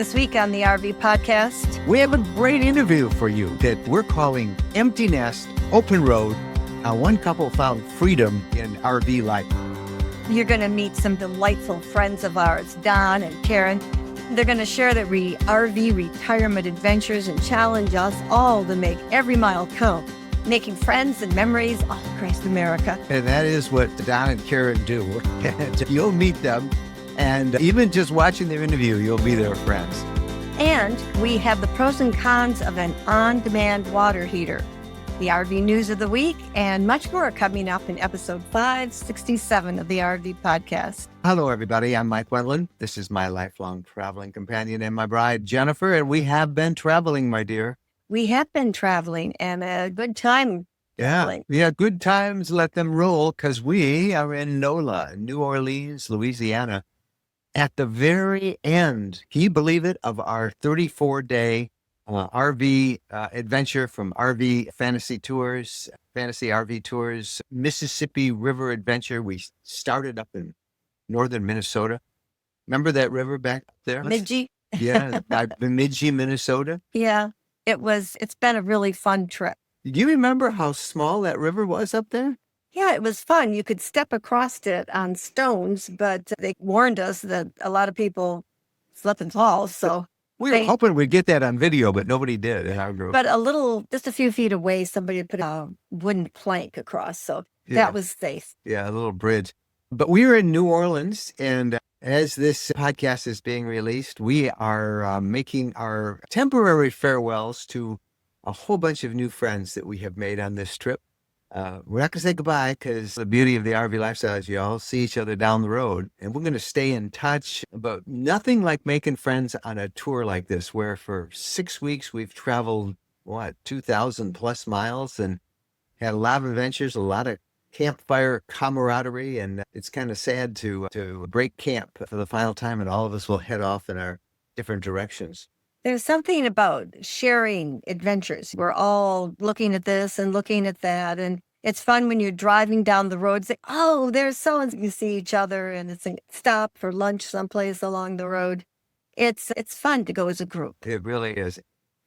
This week on the RV podcast, we have a great interview for you that we're calling Empty Nest, Open Road, how one couple found freedom in RV life. you're going to meet some delightful friends of ours, Don and Karen. They're going to share their RV retirement adventures and challenge us all to make every mile count, making friends and memories all across America. And that is what Don and Karen do. And you'll meet them, and even just watching their interview, you'll be their friends. And we have the pros and cons of an on-demand water heater, the RV news of the week, and much more coming up in episode 567 of the RV podcast. Hello, everybody. I'm Mike Wendland. This is my lifelong traveling companion and my bride, Jennifer, and we have been traveling, my dear. We have been traveling and a good time traveling. Yeah, good times, let them roll, because we are in NOLA, New Orleans, Louisiana, at the very end, can you believe it, of our 34-day RV adventure from RV Fantasy Tours, Fantasy RV Tours, Mississippi River Adventure. We started up in northern Minnesota. Remember that river back there? Bemidji? Yeah, Bemidji, Minnesota. Yeah, it's been a really fun trip. Do you remember how small that river was up there? Yeah, it was fun. You could step across it on stones, but they warned us that a lot of people slip and fall, so... We were hoping we'd get that on video, but nobody did in our group. But just a few feet away, somebody had put a wooden plank across, so that was safe. Yeah, a little bridge. But we were in New Orleans, and as this podcast is being released, we are making our temporary farewells to a whole bunch of new friends that we have made on this trip. We're not going to say goodbye, because the beauty of the RV lifestyle is you all see each other down the road, and we're going to stay in touch. But nothing like making friends on a tour like this, where for 6 weeks we've traveled, 2,000 plus miles, and had a lot of adventures, a lot of campfire camaraderie. And it's kind of sad to break camp for the final time, and all of us will head off in our different directions. There's something about sharing adventures. We're all looking at this and looking at that. And it's fun when you're driving down the road, say, oh, there's so-and-so. You see each other and it's a stop for lunch someplace along the road. It's fun to go as a group. It really is.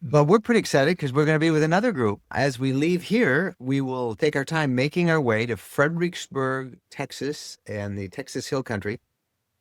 But we're pretty excited because we're going to be with another group. As we leave here, we will take our time making our way to Fredericksburg, Texas, and the Texas Hill Country.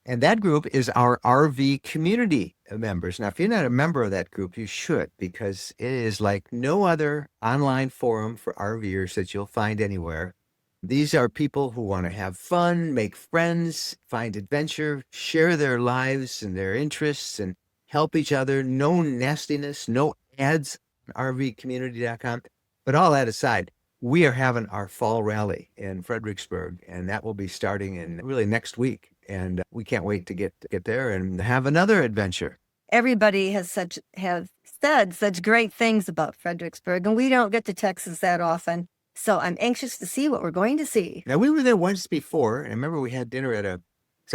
And that group is our RV community members. Now, if you're not a member of that group, you should, because it is like no other online forum for RVers that you'll find anywhere. These are people who want to have fun, make friends, find adventure, share their lives and their interests, and help each other. No nastiness, no ads on RVcommunity.com. But all that aside, we are having our fall rally in Fredericksburg, and that will be starting in really next week. And we can't wait to get there and have another adventure. Everybody has said such great things about Fredericksburg, and we don't get to Texas that often. So I'm anxious to see what we're going to see. Now, we were there once before, and I remember we had dinner at a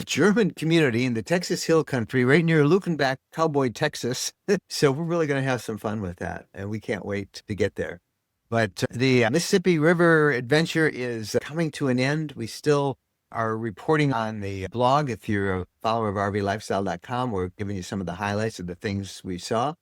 German community in the Texas Hill Country, right near Lukenbach, Cowboy, Texas. So we're really going to have some fun with that, and we can't wait to get there. But the Mississippi River adventure is coming to an end. We still are reporting on the blog. If you're a follower of RVlifestyle.com, we're giving you some of the highlights of the things we saw.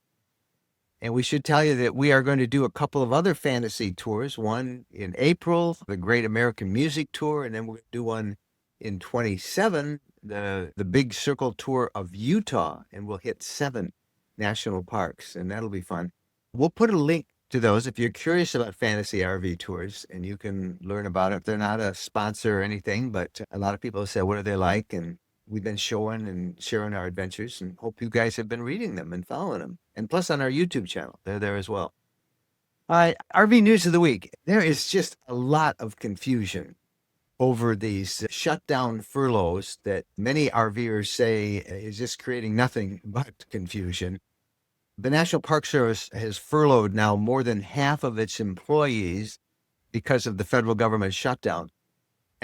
And we should tell you that we are going to do a couple of other fantasy tours, one in April, the Great American Music Tour, and then we're going to do one in 27, the Big Circle Tour of Utah, and we'll hit 7 national parks, and that'll be fun. We'll put a link to those if you're curious about fantasy RV tours, and you can learn about it. They're not a sponsor or anything, but a lot of people say, what are they like? And we've been showing and sharing our adventures, and hope you guys have been reading them and following them. And plus on our YouTube channel, they're there as well. All right, RV news of the week. There is just a lot of confusion over these shutdown furloughs that many RVers say is just creating nothing but confusion. The National Park Service has furloughed now more than half of its employees because of the federal government shutdown.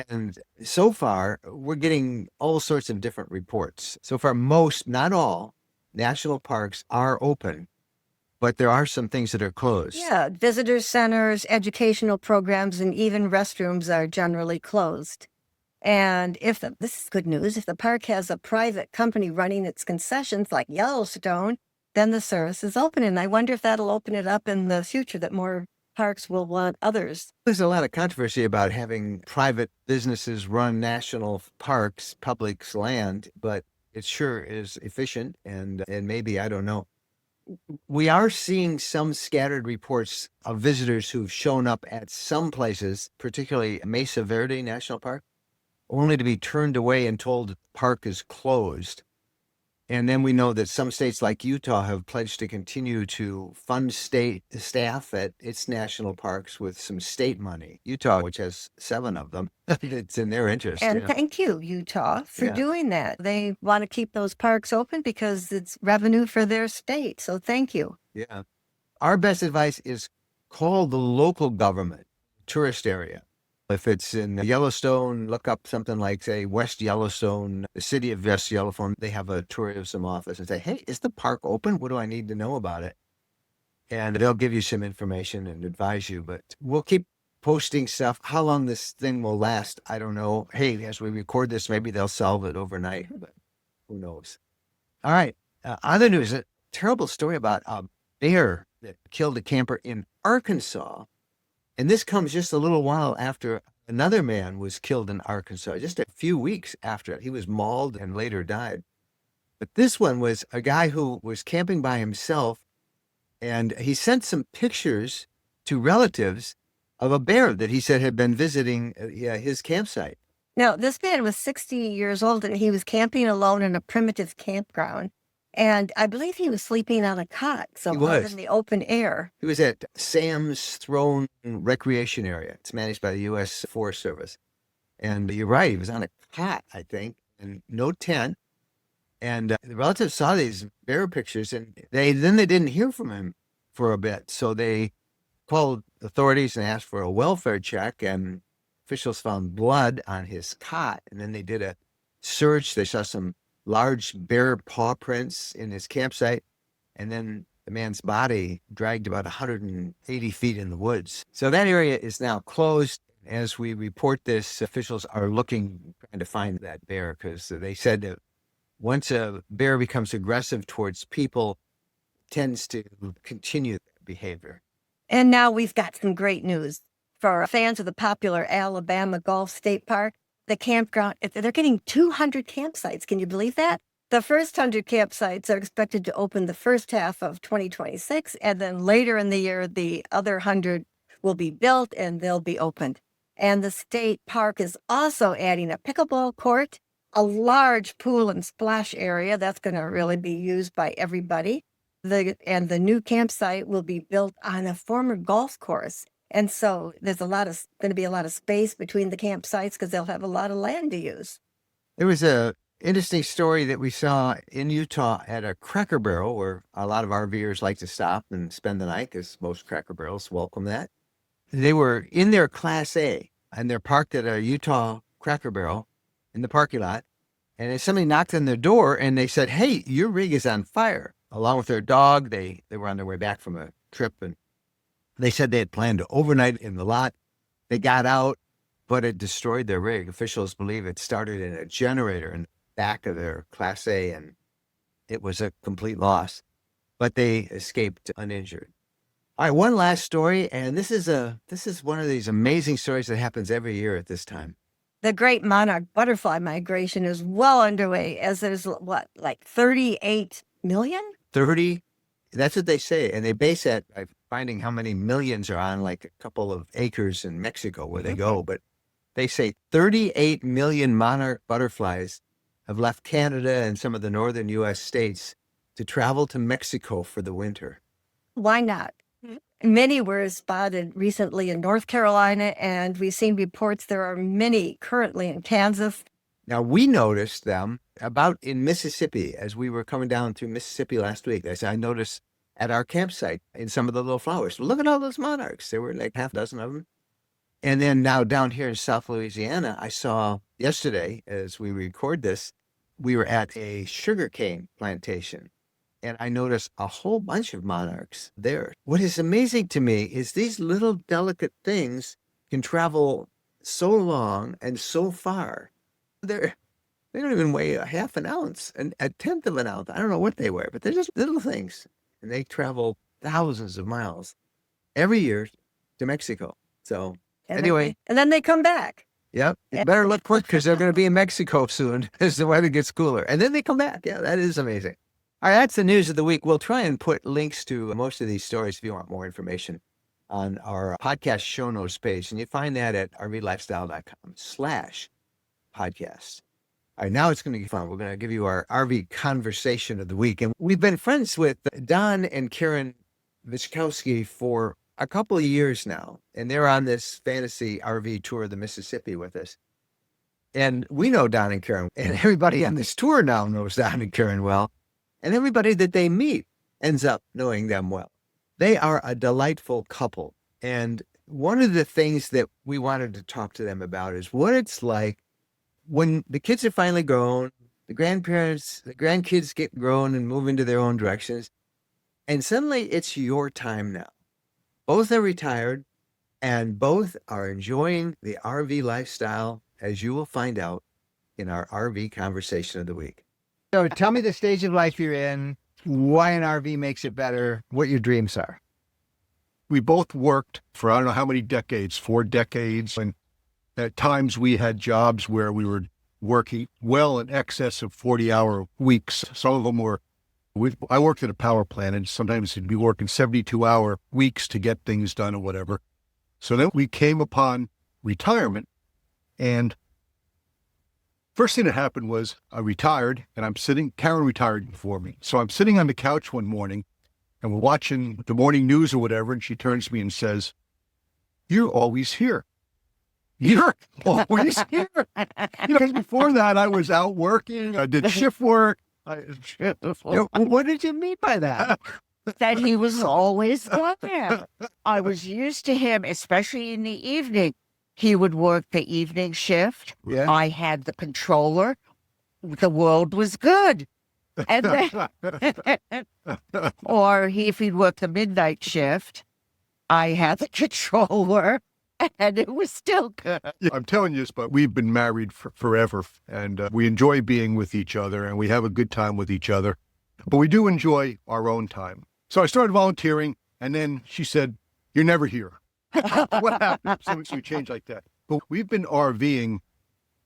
And so far, we're getting all sorts of different reports. So far, most, not all, national parks are open, but there are some things that are closed. Yeah, visitor centers, educational programs, and even restrooms are generally closed. And this is good news, if the park has a private company running its concessions like Yellowstone, then the service is open. And I wonder if that'll open it up in the future, that more parks will want others. There's a lot of controversy about having private businesses run national parks, public's land, but it sure is efficient and maybe, I don't know. We are seeing some scattered reports of visitors who've shown up at some places, particularly Mesa Verde National Park, only to be turned away and told the park is closed. And then we know that some states like Utah have pledged to continue to fund state staff at its national parks with some state money. Utah, which has 7 of them, it's in their interest. And Yeah. thank you, Utah, for Yeah. doing that. They want to keep those parks open because it's revenue for their state. So thank you. Yeah. Our best advice is call the local government, tourist area. If it's in Yellowstone, look up something like, say, West Yellowstone, the city of West Yellowstone. They have a tourism office and say, hey, is the park open? What do I need to know about it? And they'll give you some information and advise you. But we'll keep posting stuff. How long this thing will last, I don't know. Hey, as we record this, maybe they'll solve it overnight, but who knows? All right. Other news, a terrible story about a bear that killed a camper in Arkansas. And this comes just a little while after another man was killed in Arkansas, just a few weeks after. He was mauled and later died. But this one was a guy who was camping by himself, and he sent some pictures to relatives of a bear that he said had been visiting his campsite. Now, this man was 60 years old and he was camping alone in a primitive campground. And I believe he was sleeping on a cot, so He out was. in the open air. He was at Sam's Throne Recreation Area. It's managed by the U.S. Forest Service. And you're right, he was on a cot, I think, and no tent. And the relatives saw these bear pictures, and they didn't hear from him for a bit. So they called authorities and asked for a welfare check, and officials found blood on his cot. And then they did a search. They saw some large bear paw prints in his campsite. And then the man's body dragged about 180 feet in the woods. So that area is now closed. As we report this, officials are trying to find that bear, because they said that once a bear becomes aggressive towards people, it tends to continue that behavior. And now we've got some great news for fans of the popular Alabama Golf State Park. The campground, they're getting 200 campsites. Can you believe that? The first 100 campsites are expected to open the first half of 2026, and then later in the year, the other 100 will be built and they'll be opened. And the state park is also adding a pickleball court, a large pool and splash area that's going to really be used by everybody. And the new campsite will be built on a former golf course. And so there's going to be a lot of space between the campsites because they'll have a lot of land to use. There was a interesting story that we saw in Utah at a Cracker Barrel, where a lot of RVers like to stop and spend the night, because most Cracker Barrels welcome that. They were in their Class A, and they're parked at a Utah Cracker Barrel in the parking lot. And somebody knocked on their door and they said, hey, your rig is on fire. Along with their dog, they were on their way back from a trip, and they said they had planned to overnight in the lot. They got out, but it destroyed their rig. Officials believe it started in a generator in the back of their Class A, and it was a complete loss. But they escaped uninjured. All right, one last story, and this is one of these amazing stories that happens every year at this time. The great monarch butterfly migration is well underway, as there's like 38 million? 30, that's what they say. And they base that by finding how many millions are on like a couple of acres in Mexico where they go. But they say 38 million monarch butterflies have left Canada and some of the northern U.S. states to travel to Mexico for the winter. Why not? Many were spotted recently in North Carolina, and we've seen reports there are many currently in Kansas. Now, we noticed them about in Mississippi as we were coming down through Mississippi last week. As I noticed at our campsite in some of the little flowers. Look at all those monarchs. There were like half a dozen of them. And then now down here in South Louisiana, I saw yesterday, as we record this, we were at a sugarcane plantation. And I noticed a whole bunch of monarchs there. What is amazing to me is these little delicate things can travel so long and so far. They don't even weigh a half an ounce, and a tenth of an ounce. I don't know what they weigh, but they're just little things. And they travel thousands of miles every year to Mexico. So anyway, and then they come back. yep, you better look quick because they're going to be in Mexico soon as the weather gets cooler. And then they come back. Yeah, that is amazing. All right, that's the news of the week. We'll try and put links to most of these stories if you want more information on our podcast show notes page. And you find that at rvlifestyle.com/podcast. All right, now it's going to be fun. We're going to give you our RV conversation of the week. And we've been friends with Don and Karen Vichkowski for a couple of years now. And they're on this fantasy RV tour of the Mississippi with us. And we know Don and Karen. And everybody on this tour now knows Don and Karen well. And everybody that they meet ends up knowing them well. They are a delightful couple. And one of the things that we wanted to talk to them about is what it's like when the kids are finally grown, the grandkids get grown and move into their own directions, and suddenly it's your time now. Both are retired, and both are enjoying the RV lifestyle, as you will find out in our RV conversation of the week. So tell me the stage of life you're in, why an RV makes it better, what your dreams are. We both worked for I don't know how many decades, 4 decades, and at times we had jobs where we were working well in excess of 40-hour weeks. Some of them were, I worked at a power plant, and sometimes we'd be working 72-hour weeks to get things done or whatever. So then we came upon retirement, and first thing that happened was I retired, and Karen retired before me. So I'm sitting on the couch one morning, and we're watching the morning news or whatever, and she turns to me and says, "You're always here. You're always here." Because before that, I was out working. I did shift work. What did you mean by that? That he was always there. I was used to him, especially in the evening. He would work the evening shift. Yeah. I had the controller. The world was good. And then, or if he'd work the midnight shift, I had the controller. And it was still good. Yeah, I'm telling you this, but we've been married forever, and we enjoy being with each other, and we have a good time with each other. But we do enjoy our own time. So I started volunteering, and then she said, "You're never here." What happened? So we changed like that. But we've been RVing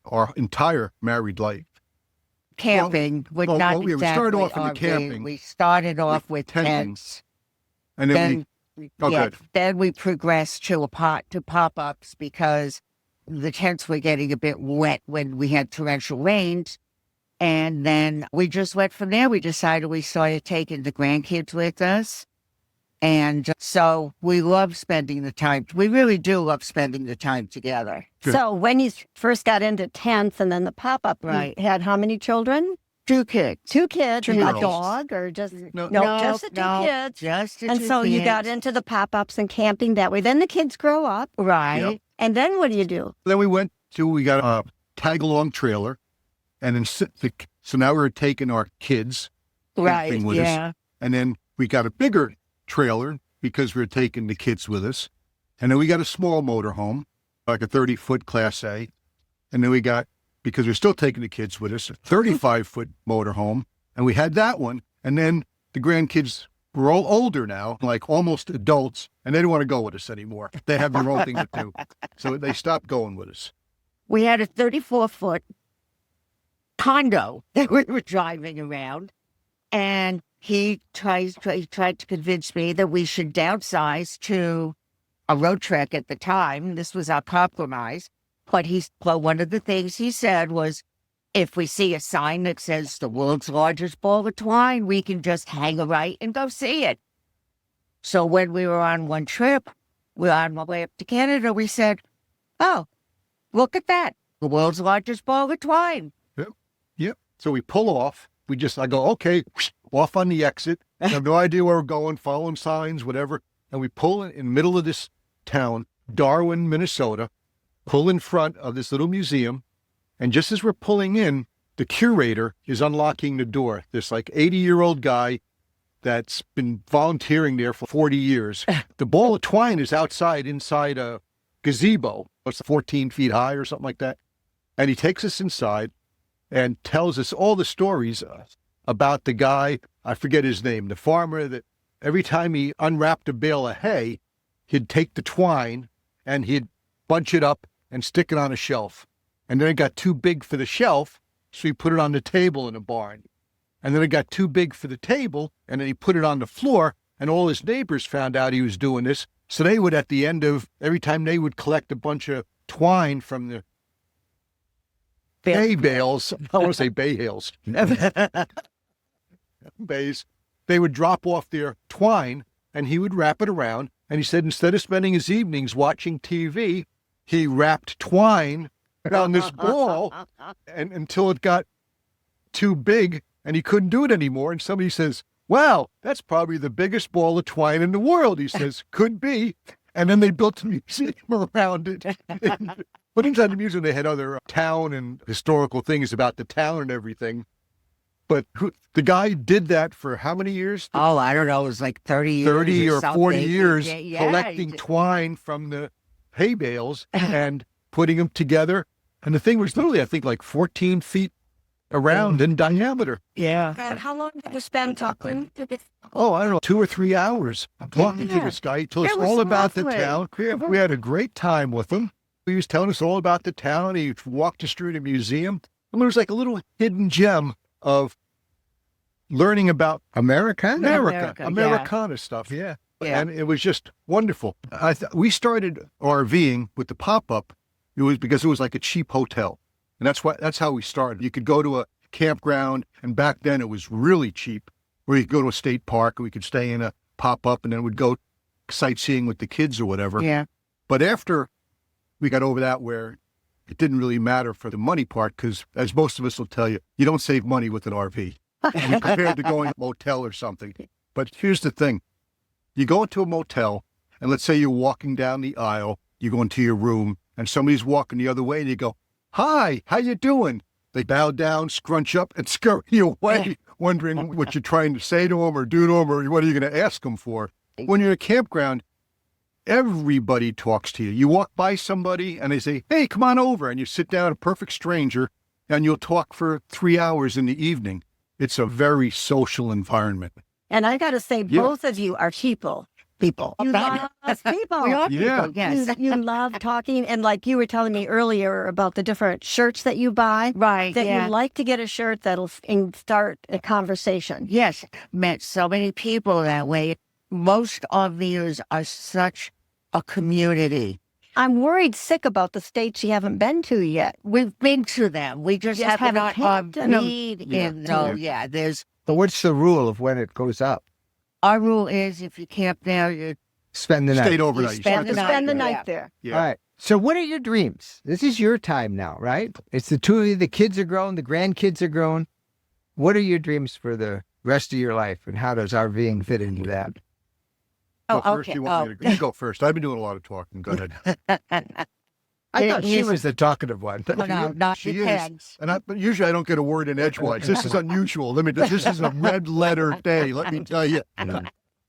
our entire married life. Camping would not we exactly started off in the RV. camping. We started off with tenting. tents. And then good. Then we progressed to pop-ups because the tents were getting a bit wet when we had torrential rains. And then we just went from there. We decided we started taking the grandkids with us. And so we love spending the time. We really do love spending the time together. Good. So when you first got into tents and then the pop-up, Right. you had how many children? 2 kids. 2 kids, Two and a girls. dog, or just No. just the 2 kids. Just the And 2 so you got kids. into the pop-ups and camping that way. Then the kids grow up, Right. Yep. and then what do you do? Then we got a tag-along trailer, and then so now we're taking our kids Right. camping with us. Yeah. And then we got a bigger trailer because we're taking the kids with us. And then we got a small motorhome, like a 30-foot Class A. And then we got, because we're still taking the kids with us, a 35-foot motorhome. And we had that one. And then the grandkids were all older now, like almost adults, and they didn't want to go with us anymore. They have their own thing to do. So they stopped going with us. We had a 34-foot condo that we were driving around, and he tried to convince me that we should downsize to a road trek at the time. This was our compromise. But one of the things he said was, if we see a sign that says the world's largest ball of twine, we can just hang a right and go see it. So when we were on one trip, we were on our way up to Canada, we said, "Oh, look at that. The world's largest ball of twine." Yep. So we pull off. I go, okay, off on the exit. I have no idea where we're going, following signs, whatever. And we pull in the middle of this town, Darwin, Minnesota, pull in front of this little museum. And just as we're pulling in, the curator is unlocking the door. This like 80-year-old guy that's been volunteering there for 40 years. The ball of twine is inside a gazebo. It's 14 feet high or something like that. And he takes us inside and tells us all the stories about the guy, I forget his name, the farmer that every time he unwrapped a bale of hay, he'd take the twine and he'd bunch it up and stick it on a shelf. And then it got too big for the shelf, so he put it on the table in a barn. And then it got too big for the table, and then he put it on the floor, and all his neighbors found out he was doing this. So they would, at the end of every time they would collect a bunch of twine from the hay bales, I want to say bay bales, bays, they would drop off their twine and he would wrap it around. And he said instead of spending his evenings watching TV, he wrapped twine around this ball and until it got too big and he couldn't do it anymore. And somebody says, wow, that's probably the biggest ball of twine in the world. He says, could be. And then they built a museum around it. But inside the museum, they had other town and historical things about the town and everything. But the guy did that for how many years? Oh, I don't know. It was like 30 years. 30 or 40 something. years Yeah, collecting twine from the hay bales and putting them together. And the thing was literally, I think, like 14 feet around in diameter. Yeah. And how long did you spend talking to this? Oh, I don't know, 2 or 3 hours talking to this guy. He told us It was all about the lovely. town. We had a great time with him. He was telling us all about the town. He walked us through the museum. And there was like a little hidden gem of learning about Americana stuff. Yeah. Yeah. And it was just wonderful. We started RVing with the pop-up. It was because it was like a cheap hotel. And that's how we started. You could go to a campground, and back then it was really cheap, where you could go to a state park, and we could stay in a pop-up, and then we'd go sightseeing with the kids or whatever. Yeah. But after we got over that, where it didn't really matter for the money part, because as most of us will tell you, you don't save money with an RV compared to going to a motel or something. But here's the thing. You go into a motel, and let's say you're walking down the aisle, you go into your room, and somebody's walking the other way, and you go, hi, how you doing? They bow down, scrunch up, and scurry away, wondering what you're trying to say to them or do to them, or what are you going to ask them for. When you're at a campground, everybody talks to you. You walk by somebody, and they say, hey, come on over, and you sit down, a perfect stranger, and you'll talk for 3 hours in the evening. It's a very social environment. And I got to say, Yeah. both of you are people. People. You love people. We are Yeah. people, yes. You love talking. And like you were telling me earlier about the different shirts that you buy, Right. that Yeah. you like to get a shirt that'll start a conversation. Yes. Met so many people that way. Most RVers are such a community. I'm worried sick about the states you haven't been to yet. We've been to them. We just Just have haven't not camped in 'em. RV'd Yeah. in. So, yeah, there's But what's the rule of when it goes up? our rule is if you camp there, you Spend the night. Stayed overnight. You spend To the night. spend the Yeah. night there. Yeah. All right. So what are your dreams? This is your time now, right? It's the two of you. The kids are grown. The grandkids are grown. What are your dreams for the rest of your life, and how does RVing fit into that? Go Oh, first. okay. You want me to, you go first. I've been doing a lot of talking. Go ahead. I It thought she is- was the talkative one. No, no, not She is. depends. But usually I don't get a word in edgewise. This is unusual. This is a red letter day, let me tell you.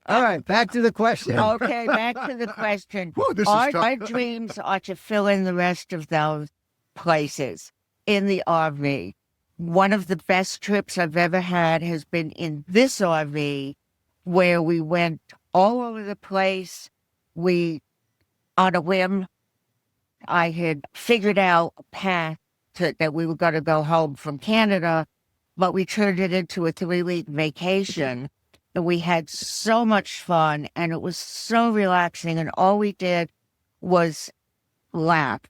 All right, back to the question. Okay, back to the question. Whew, this is Our tough. dreams are to fill in the rest of those places in the RV. One of the best trips I've ever had has been in this RV, where we went all over the place. On a whim, I had figured out a path that we were going to go home from Canada, but we turned it into a 3-week vacation. And we had so much fun, and it was so relaxing, and all we did was laugh.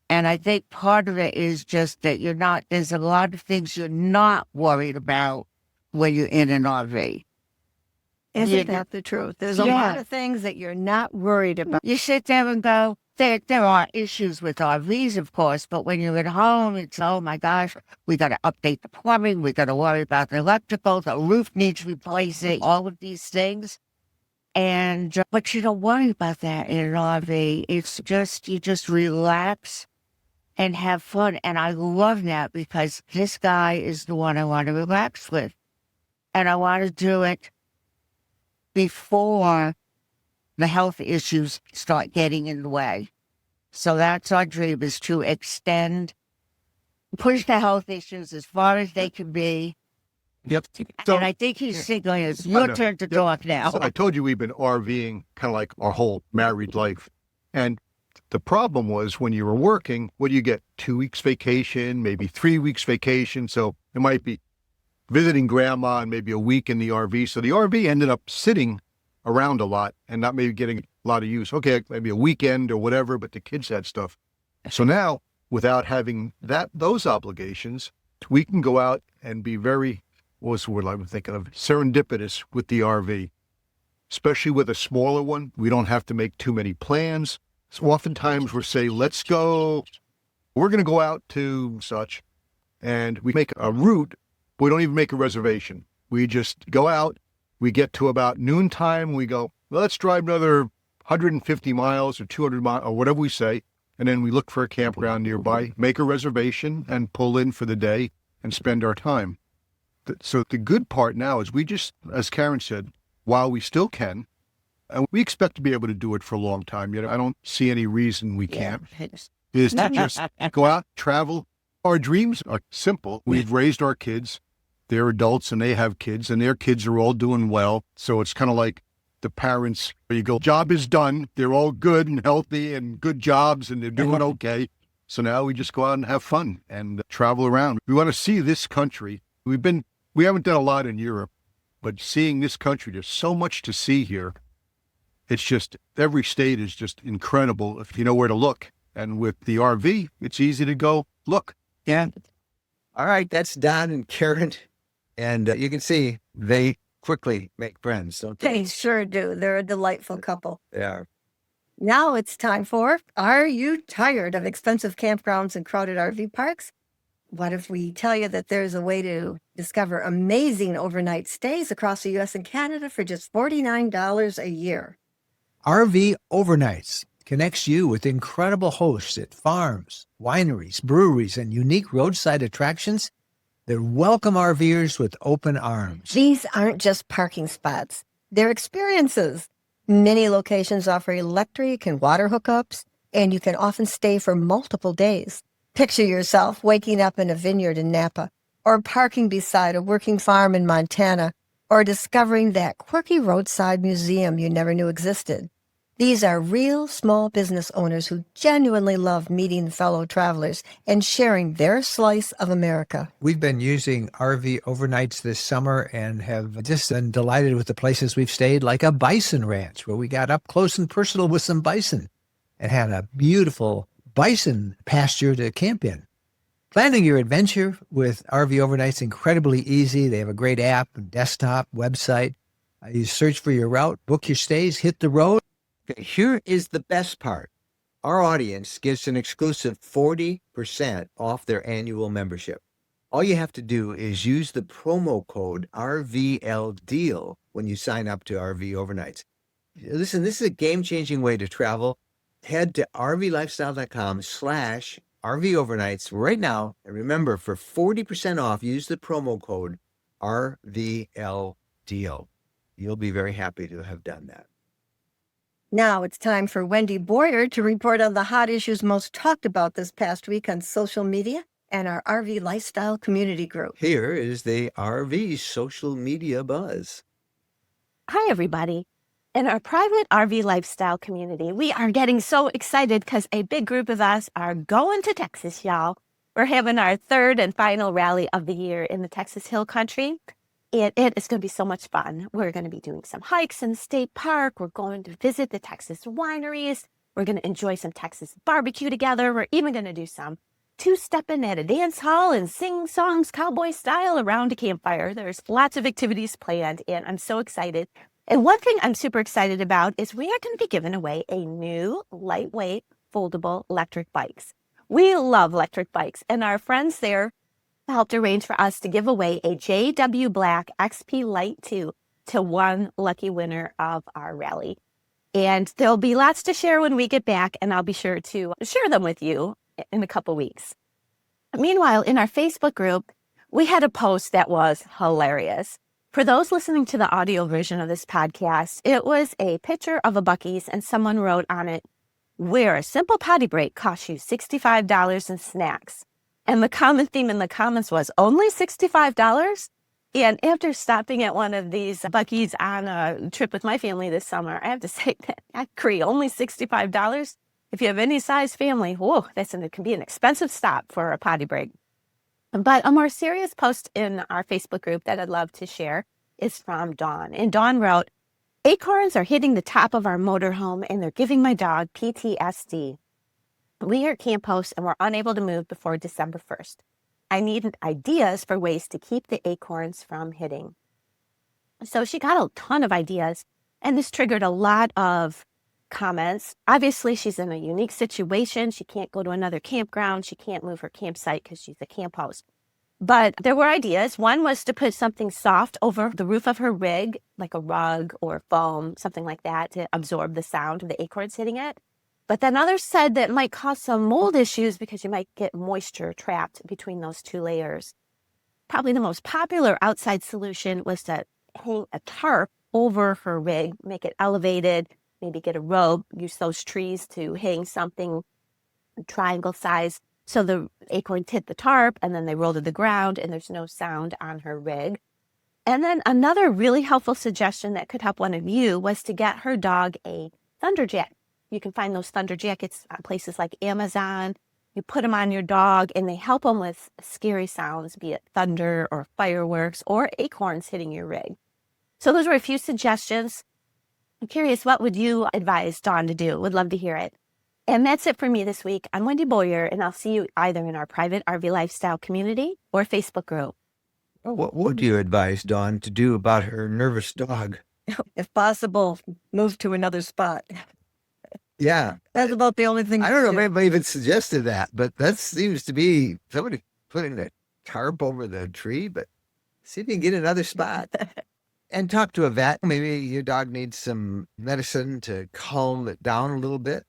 And I think part of it is just that there's a lot of things you're not worried about when you're in an RV. Isn't Yeah. that the truth? There's a Yeah. lot of things that you're not worried about. You sit there and go, there are issues with RVs, of course, but when you're at home, it's, oh my gosh, we got to update the plumbing, we got to worry about the electrical, the roof needs replacing, all of these things. But you don't worry about that in an RV. It's just, you just relax and have fun. And I love that because this guy is the one I want to relax with. And I want to do it before the health issues start getting in the way. So that's our dream, is to extend push the health issues as far as they can be. Yep. And I think he's signaling it's I your know. turn to Yep. talk now. So I told you we've been RVing kind of like our whole married life. And the problem was when you were working, what do you get? 2 weeks vacation, maybe 3 weeks vacation. So it might be visiting grandma and maybe a week in the RV. So the RV ended up sitting around a lot and not maybe getting a lot of use. Okay, maybe a weekend or whatever, but the kids had stuff. So now, without having those obligations, we can go out and be very, what's the word I'm thinking of? Serendipitous with the RV, especially with a smaller one. We don't have to make too many plans. So oftentimes we're say, let's go, we're going to go out to such, and we make a route. We don't even make a reservation. We just go out. We get to about noontime. We go, well, let's drive another 150 miles or 200 miles or whatever we say. And then we look for a campground nearby, make a reservation, and pull in for the day and spend our time. So the good part now is we just, as Karen said, while we still can, and we expect to be able to do it for a long time. Yet I don't see any reason we can't, is to just go out, travel. Our dreams are simple. We've raised our kids. They're adults and they have kids and their kids are all doing well. So it's kind of like the parents, you go, job is done. They're all good and healthy and good jobs and they're doing okay. So now we just go out and have fun and travel around. We want to see this country. We haven't done a lot in Europe, but seeing this country, there's so much to see here. It's just, every state is just incredible if you know where to look. And with the RV, it's easy to go look. Yeah. All right. That's Don and Karen. And you can see they quickly make friends, don't they? They sure do. They're a delightful couple. They are. Now it's time for, are you tired of expensive campgrounds and crowded RV parks? What if we tell you that there's a way to discover amazing overnight stays across the U.S. and Canada for just $49 a year? RV Overnights connects you with incredible hosts at farms, wineries, breweries, and unique roadside attractions that welcome RVers with open arms. These aren't just parking spots. They're experiences. Many locations offer electric and water hookups, and you can often stay for multiple days. Picture yourself waking up in a vineyard in Napa, or parking beside a working farm in Montana, or discovering that quirky roadside museum you never knew existed. These are real small business owners who genuinely love meeting fellow travelers and sharing their slice of America. We've been using RV Overnights this summer and have just been delighted with the places we've stayed, like a bison ranch where we got up close and personal with some bison and had a beautiful bison pasture to camp in. Planning your adventure with RV Overnight's incredibly easy. They have a great app, desktop, website. You search for your route, book your stays, hit the road. Okay, here is the best part. Our audience gets an exclusive 40% off their annual membership. All you have to do is use the promo code RVLDEAL when you sign up to RV Overnights. Listen, this is a game-changing way to travel. Head to rvlifestyle.com/RV Overnights right now. And remember, for 40% off, use the promo code RVLDEAL. You'll be very happy to have done that. Now it's time for Wendy Boyer to report on the hot issues most talked about this past week on social media and our RV Lifestyle Community Group. Here is the RV social media buzz. Hi, everybody. In our private RV lifestyle community, we are getting so excited because a big group of us are going to Texas, y'all. We're having our third and final rally of the year in the Texas Hill Country. It is going to be so much fun. We're going to be doing some hikes in the state park. We're going to visit the Texas wineries. We're going to enjoy some Texas barbecue together. We're even going to do some two-stepping at a dance hall and sing songs cowboy style around a campfire. There's lots of activities planned, and I'm so excited. And one thing I'm super excited about is we are going to be giving away a new lightweight foldable electric bikes. We love electric bikes, and our friends there helped arrange for us to give away a JW Black XP Lite 2 to one lucky winner of our rally. And there'll be lots to share when we get back, and I'll be sure to share them with you in a couple weeks. Meanwhile, in our Facebook group, we had a post that was hilarious. For those listening to the audio version of this podcast, it was a picture of a Buc-ee's, and someone wrote on it, where a simple potty break costs you $65 in snacks. And the common theme in the comments was only $65. And after stopping at one of these Buc-ee's on a trip with my family this summer, I have to say that I agree, only $65. If you have any size family, whoa, it can be an expensive stop for a potty break. But a more serious post in our Facebook group that I'd love to share is from Dawn. And Dawn wrote, acorns are hitting the top of our motorhome and they're giving my dog PTSD. We are camp hosts and we're unable to move before December 1st. I needed ideas for ways to keep the acorns from hitting. So she got a ton of ideas, and this triggered a lot of comments. Obviously, she's in a unique situation. She can't go to another campground. She can't move her campsite because she's a camp host. But there were ideas. One was to put something soft over the roof of her rig, like a rug or foam, something like that, to absorb the sound of the acorns hitting it. But then others said that it might cause some mold issues because you might get moisture trapped between those two layers. Probably the most popular outside solution was to hang a tarp over her rig, make it elevated, maybe get a rope, use those trees to hang something triangle size so the acorns hit the tarp and then they roll to the ground and there's no sound on her rig. And then another really helpful suggestion that could help one of you was to get her dog a thunderjack. You can find those thunder jackets at places like Amazon. You put them on your dog and they help them with scary sounds, be it thunder or fireworks or acorns hitting your rig. So those were a few suggestions. I'm curious, what would you advise Dawn to do? Would love to hear it. And that's it for me this week. I'm Wendy Boyer, and I'll see you either in our private RV lifestyle community or Facebook group. What would you advise Dawn to do about her nervous dog? If possible, move to another spot. Yeah. That's about the only thing. I don't know if anybody even suggested that, but that seems to be somebody putting a tarp over the tree, but see if you can get another spot. And talk to a vet. Maybe your dog needs some medicine to calm it down a little bit.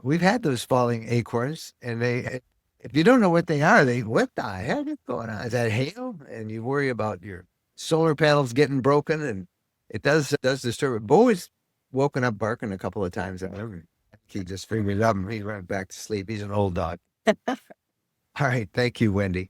We've had those falling acorns, and if you don't know what they are, what the heck is going on? Is that hail? And you worry about your solar panels getting broken, and it does disturb it. Bo's woken up barking a couple of times. He just figured it out and he went back to sleep. He's an old dog. All right. Thank you, Wendy.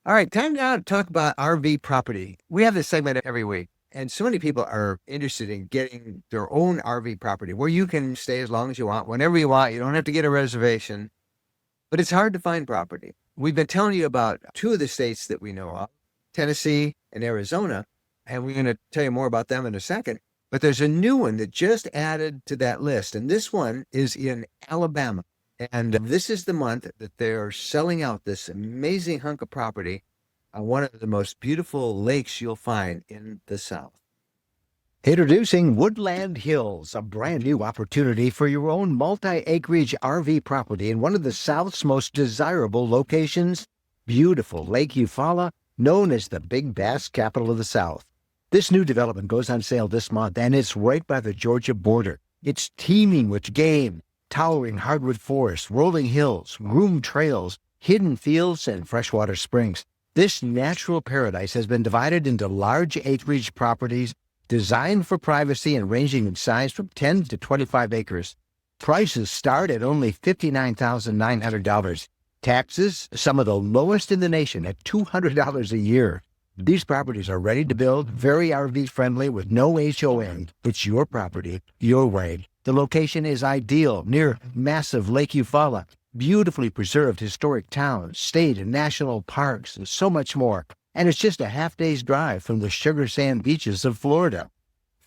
All right. Time now to talk about RV property. We have this segment every week, and so many people are interested in getting their own RV property where you can stay as long as you want, whenever you want. You don't have to get a reservation, but it's hard to find property. We've been telling you about two of the states that we know of, Tennessee and Arizona, and we're going to tell you more about them in a second. But there's a new one that just added to that list, and this one is in Alabama. And this is the month that they're selling out this amazing hunk of property on one of the most beautiful lakes you'll find in the South. Introducing Woodland Hills, a brand new opportunity for your own multi-acreage RV property in one of the South's most desirable locations, beautiful Lake Eufaula, known as the Big Bass capital of the South. This new development goes on sale this month, and it's right by the Georgia border. It's teeming with game, towering hardwood forests, rolling hills, groomed trails, hidden fields, and freshwater springs. This natural paradise has been divided into large acreage properties designed for privacy and ranging in size from 10 to 25 acres. Prices start at only $59,900. Taxes, some of the lowest in the nation at $200 a year. These properties are ready to build, very RV friendly with no HOA. It's your property, your way. The location is ideal near massive Lake Eufaula, beautifully preserved historic towns, state and national parks, and so much more. And it's just a half-day's drive from the sugar sand beaches of Florida.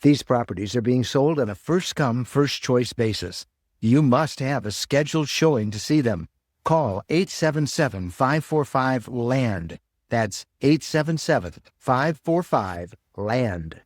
These properties are being sold on a first-come, first-choice basis. You must have a scheduled showing to see them. Call 877-545-LAND. That's 877-545-LAND.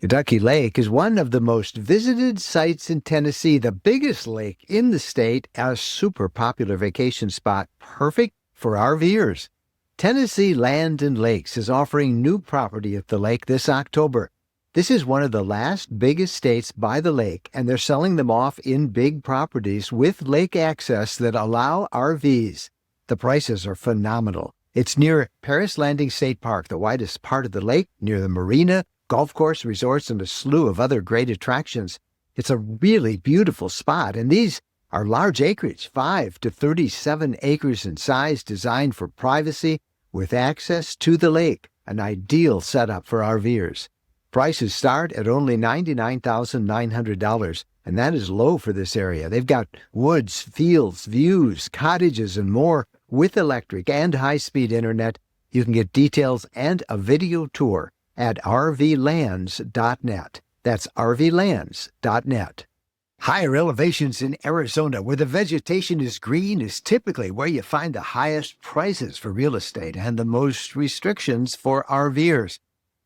Kentucky Lake is one of the most visited sites in Tennessee, the biggest lake in the state, a super popular vacation spot, perfect for RVers. Tennessee Land and Lakes is offering new property at the lake this October. This is one of the last biggest states by the lake, and they're selling them off in big properties with lake access that allow RVs. The prices are phenomenal. It's near Paris Landing State Park, the widest part of the lake, near the marina, golf course, resorts, and a slew of other great attractions. It's a really beautiful spot, and these Our large acreage, 5 to 37 acres in size, designed for privacy with access to the lake, an ideal setup for RVers. Prices start at only $99,900, and that is low for this area. They've got woods, fields, views, cottages, and more with electric and high-speed internet. You can get details and a video tour at rvlands.net. That's rvlands.net. Higher elevations in Arizona, where the vegetation is green, is typically where you find the highest prices for real estate and the most restrictions for RVers.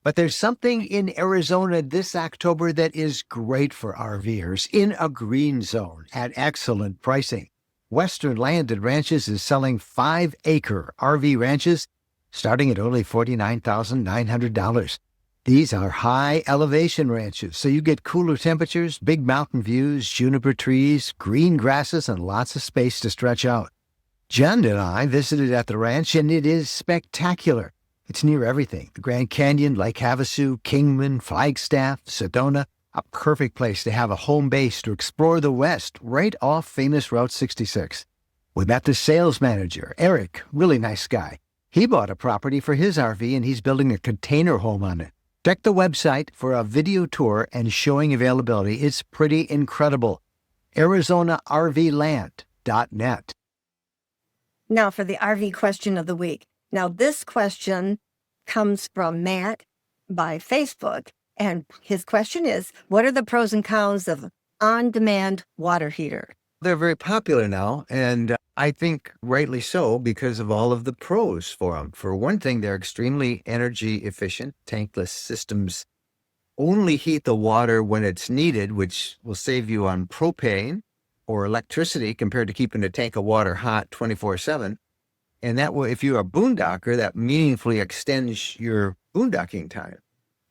But there's something in Arizona this October that is great for RVers in a green zone at excellent pricing. Western Land and Ranches is selling 5-acre RV ranches starting at only $49,900. These are high elevation ranches, so you get cooler temperatures, big mountain views, juniper trees, green grasses, and lots of space to stretch out. Jen and I visited at the ranch, and it is spectacular. It's near everything: the Grand Canyon, Lake Havasu, Kingman, Flagstaff, Sedona. A perfect place to have a home base to explore the West right off famous Route 66. We met the sales manager, Eric, really nice guy. He bought a property for his RV, and he's building a container home on it. Check the website for a video tour and showing availability. It's pretty incredible. ArizonaRVland.net. Now for the RV question of the week. Now this question comes from Matt by Facebook, and his question is, what are the pros and cons of on-demand water heater? They're very popular now, and I think rightly so because of all of the pros for them. For one thing, they're extremely energy efficient. Tankless systems only heat the water when it's needed, which will save you on propane or electricity compared to keeping a tank of water hot 24/7. And that will, if you're a boondocker, that meaningfully extends your boondocking time.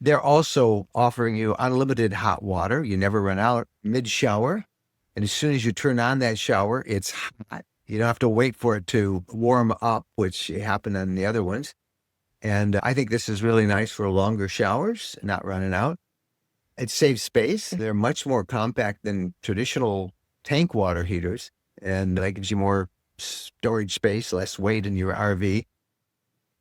They're also offering you unlimited hot water. You never run out mid-shower. And as soon as you turn on that shower, it's hot. You don't have to wait for it to warm up, which happened on the other ones. And I think this is really nice for longer showers, not running out. It saves space. They're much more compact than traditional tank water heaters. And that gives you more storage space, less weight in your RV.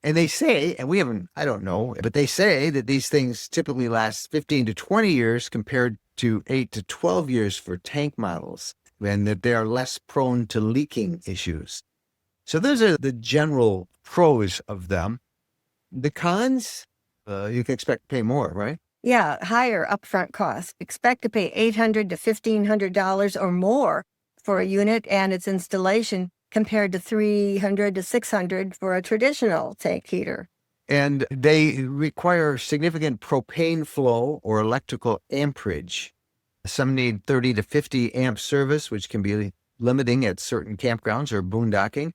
And they say, and we haven't, I don't know, but they say that these things typically last 15 to 20 years compared to 8 to 12 years for tank models, and that they are less prone to leaking issues. So those are the general pros of them. The cons, you can expect to pay more, right? Yeah, higher upfront cost. Expect to pay $800 to $1,500 or more for a unit and its installation, compared to $300 to $600 for a traditional tank heater. And they require significant propane flow or electrical amperage. Some need 30 to 50 amp service, which can be limiting at certain campgrounds or boondocking.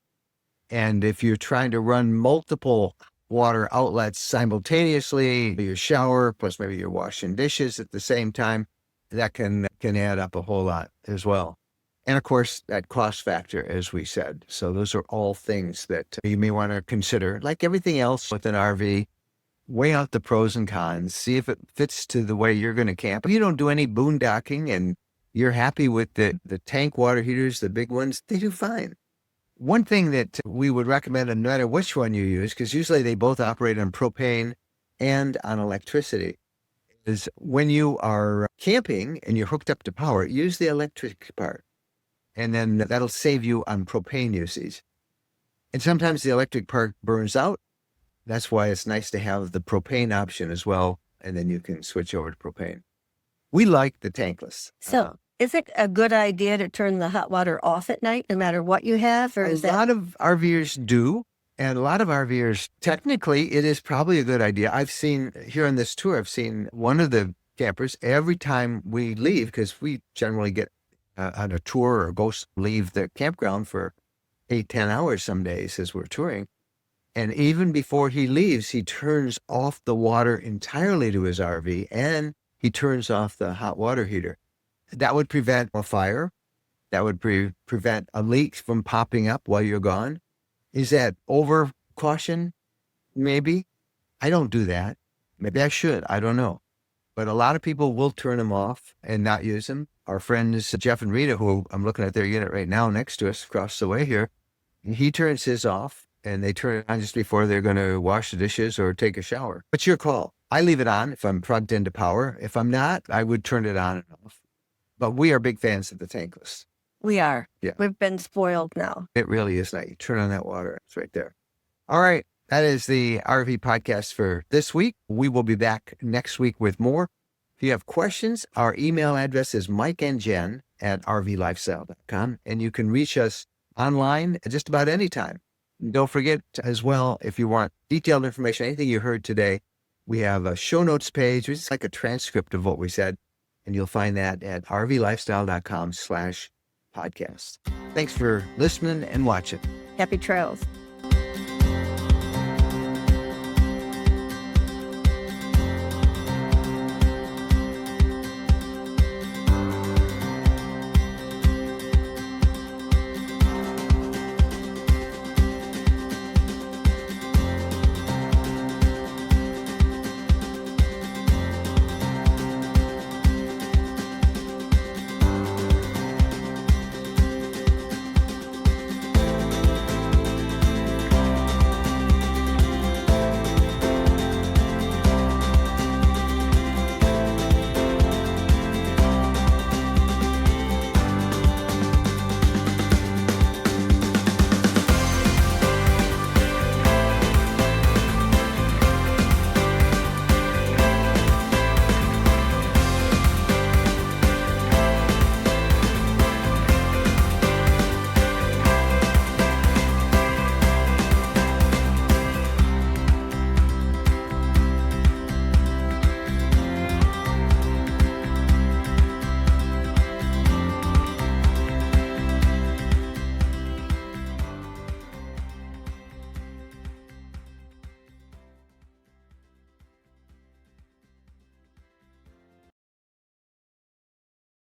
And if you're trying to run multiple water outlets simultaneously, your shower, plus maybe you're washing dishes at the same time, that can add up a whole lot as well. And of course, that cost factor, as we said. So those are all things that you may want to consider. Like everything else with an RV, weigh out the pros and cons, see if it fits to the way you're going to camp. If you don't do any boondocking and you're happy with the tank water heaters, the big ones, they do fine. One thing that we would recommend, no matter which one you use, because usually they both operate on propane and on electricity, is when you are camping and you're hooked up to power, use the electric part. And then that'll save you on propane usage. And sometimes the electric part burns out. That's why it's nice to have the propane option as well. And then you can switch over to propane. We like the tankless. So is it a good idea to turn the hot water off at night, no matter what you have? Or A is that... lot of RVers do. And a lot of RVers, technically, it is probably a good idea. I've seen here on this tour, I've seen one of the campers every time we leave, because we generally get on a tour or leave the campground for 8-10 hours some days as we're touring. And even before he leaves, he turns off the water entirely to his RV, and he turns off the hot water heater. That would prevent a fire. That would prevent a leak from popping up while you're gone. Is that over caution? Maybe. I don't do that. Maybe I should. I don't know. But a lot of people will turn them off and not use them. our friends Jeff and Rita, who I'm looking at their unit right now next to us across the way here, he turns his off and they turn it on just before they're going to wash the dishes or take a shower. It's your call. I leave it on if I'm plugged into power. If I'm not, I would turn it on and off. But we are big fans of the Tankless. We are. Yeah. We've been spoiled now. It really is nice. You turn on that water. It's right there. All right. That is the RV podcast for this week. We will be back next week with more. If you have questions, our email address is mikeandjen@rvlifestyle.com, and you can reach us online at just about any time. And don't forget as well, if you want detailed information, anything you heard today, we have a show notes page, which is like a transcript of what we said, and you'll find that at rvlifestyle.com/podcast. Thanks for listening and watching. Happy trails.